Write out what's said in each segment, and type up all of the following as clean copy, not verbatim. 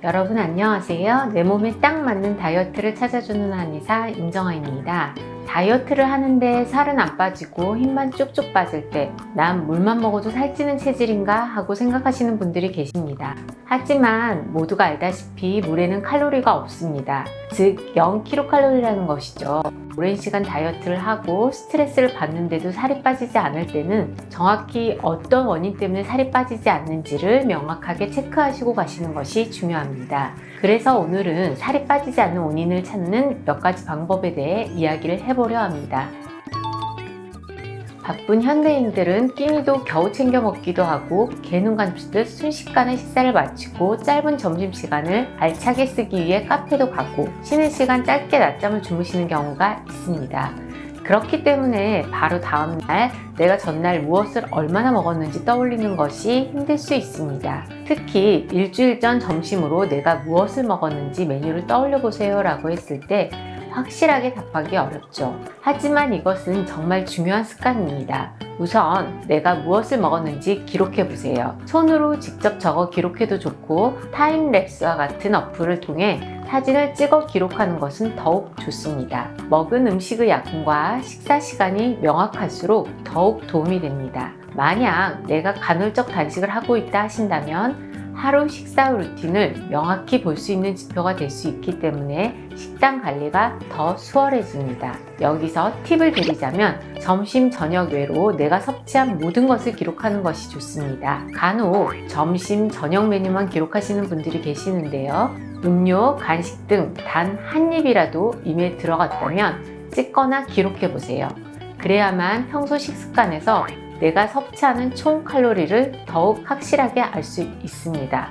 여러분 안녕하세요. 내 몸에 딱 맞는 다이어트를 찾아주는 한의사 임정아입니다. 다이어트를 하는데 살은 안 빠지고 힘만 쭉쭉 빠질 때 난 물만 먹어도 살찌는 체질인가 하고 생각하시는 분들이 계십니다. 하지만 모두가 알다시피 물에는 칼로리가 없습니다. 즉 0kcal라는 것이죠. 오랜 시간 다이어트를 하고 스트레스를 받는데도 살이 빠지지 않을 때는 정확히 어떤 원인 때문에 살이 빠지지 않는지를 명확하게 체크하시고 가시는 것이 중요합니다. 그래서 오늘은 살이 빠지지 않는 원인을 찾는 몇 가지 방법에 대해 이야기를 해보려 합니다. 바쁜 현대인들은 끼니도 겨우 챙겨 먹기도 하고 개눈 감추듯 순식간에 식사를 마치고 짧은 점심시간을 알차게 쓰기 위해 카페도 가고 쉬는 시간 짧게 낮잠을 주무시는 경우가 있습니다. 그렇기 때문에 바로 다음날 내가 전날 무엇을 얼마나 먹었는지 떠올리는 것이 힘들 수 있습니다. 특히 일주일 전 점심으로 내가 무엇을 먹었는지 메뉴를 떠올려 보세요 라고 했을 때 확실하게 답하기 어렵죠. 하지만 이것은 정말 중요한 습관입니다. 우선 내가 무엇을 먹었는지 기록해 보세요. 손으로 직접 적어 기록해도 좋고 타임랩스와 같은 어플을 통해 사진을 찍어 기록하는 것은 더욱 좋습니다. 먹은 음식의 양과 식사 시간이 명확할수록 더욱 도움이 됩니다. 만약 내가 간헐적 단식을 하고 있다 하신다면 하루 식사 루틴을 명확히 볼 수 있는 지표가 될 수 있기 때문에 식단 관리가 더 수월해집니다. 여기서 팁을 드리자면 점심, 저녁 외로 내가 섭취한 모든 것을 기록하는 것이 좋습니다. 간혹 점심, 저녁 메뉴만 기록하시는 분들이 계시는데요. 음료, 간식 등 단 한 입이라도 입에 들어갔다면 찍거나 기록해 보세요. 그래야만 평소 식습관에서 내가 섭취하는 총 칼로리를 더욱 확실하게 알 수 있습니다.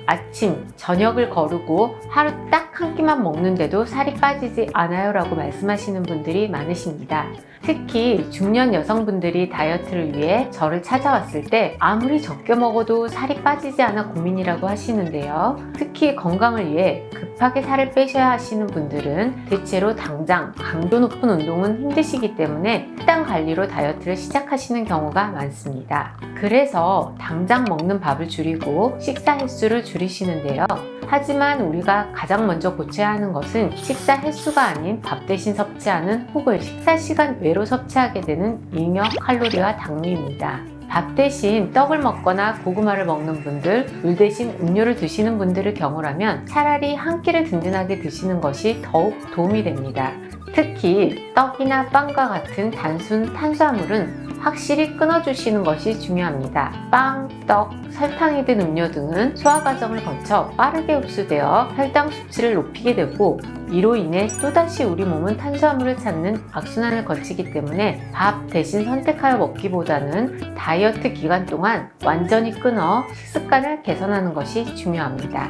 아침, 저녁을 거르고 하루 딱 한 끼만 먹는데도 살이 빠지지 않아요 라고 말씀하시는 분들이 많으십니다. 특히 중년 여성분들이 다이어트를 위해 저를 찾아왔을 때 아무리 적게 먹어도 살이 빠지지 않아 고민이라고 하시는데요. 특히 건강을 위해 급하게 살을 빼셔야 하시는 분들은 대체로 당장 강도 높은 운동은 힘드시기 때문에 식단 관리로 다이어트를 시작하시는 경우가 많습니다. 그래서 당장 먹는 밥을 줄이고 식사 횟수를 줄이시는데요. 하지만 우리가 가장 먼저 고쳐야 하는 것은 식사 횟수가 아닌 밥 대신 섭취하는 혹은 식사 시간 외로 섭취하게 되는 잉여 칼로리와 당류입니다. 밥 대신 떡을 먹거나 고구마를 먹는 분들, 물 대신 음료를 드시는 분들의 경우라면 차라리 한 끼를 든든하게 드시는 것이 더욱 도움이 됩니다. 특히 떡이나 빵과 같은 단순 탄수화물은 확실히 끊어주시는 것이 중요합니다. 빵, 떡, 설탕이 든 음료 등은 소화 과정을 거쳐 빠르게 흡수되어 혈당 수치를 높이게 되고 이로 인해 또다시 우리 몸은 탄수화물을 찾는 악순환을 거치기 때문에 밥 대신 선택하여 먹기보다는 다이어트 기간 동안 완전히 끊어 식습관을 개선하는 것이 중요합니다.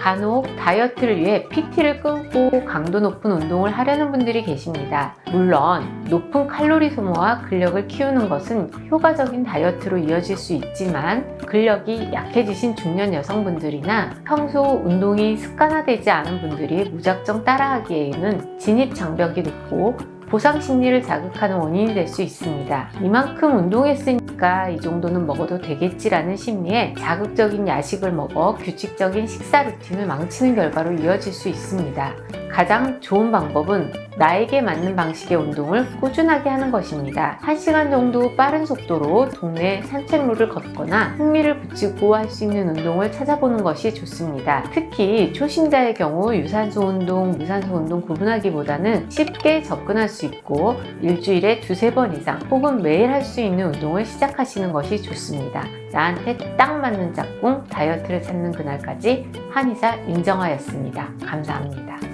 간혹 다이어트를 위해 PT를 끊고 강도 높은 운동을 하려는 분들이 계십니다. 물론 높은 칼로리 소모와 근력을 키우는 것은 효과적인 다이어트로 이어질 수 있지만 근력이 약해지신 중년 여성분들이나 평소 운동이 습관화되지 않은 분들이 무작정 따라하기에는 진입 장벽이 높고 보상 심리를 자극하는 원인이 될 수 있습니다. 이만큼 운동했으니까 이 정도는 먹어도 되겠지라는 심리에 자극적인 야식을 먹어 규칙적인 식사 루틴을 망치는 결과로 이어질 수 있습니다. 가장 좋은 방법은 나에게 맞는 방식의 운동을 꾸준하게 하는 것입니다. 1시간 정도 빠른 속도로 동네 산책로를 걷거나 흥미를 붙이고 할 수 있는 운동을 찾아보는 것이 좋습니다. 특히 초심자의 경우 유산소 운동, 무산소 운동 구분하기보다는 쉽게 접근할 수 있고 일주일에 2-3번 이상 혹은 매일 할 수 있는 운동을 시작하시는 것이 좋습니다. 나한테 딱 맞는 짝꿍 다이어트를 찾는 그날까지 한의사 임정아였습니다. 감사합니다.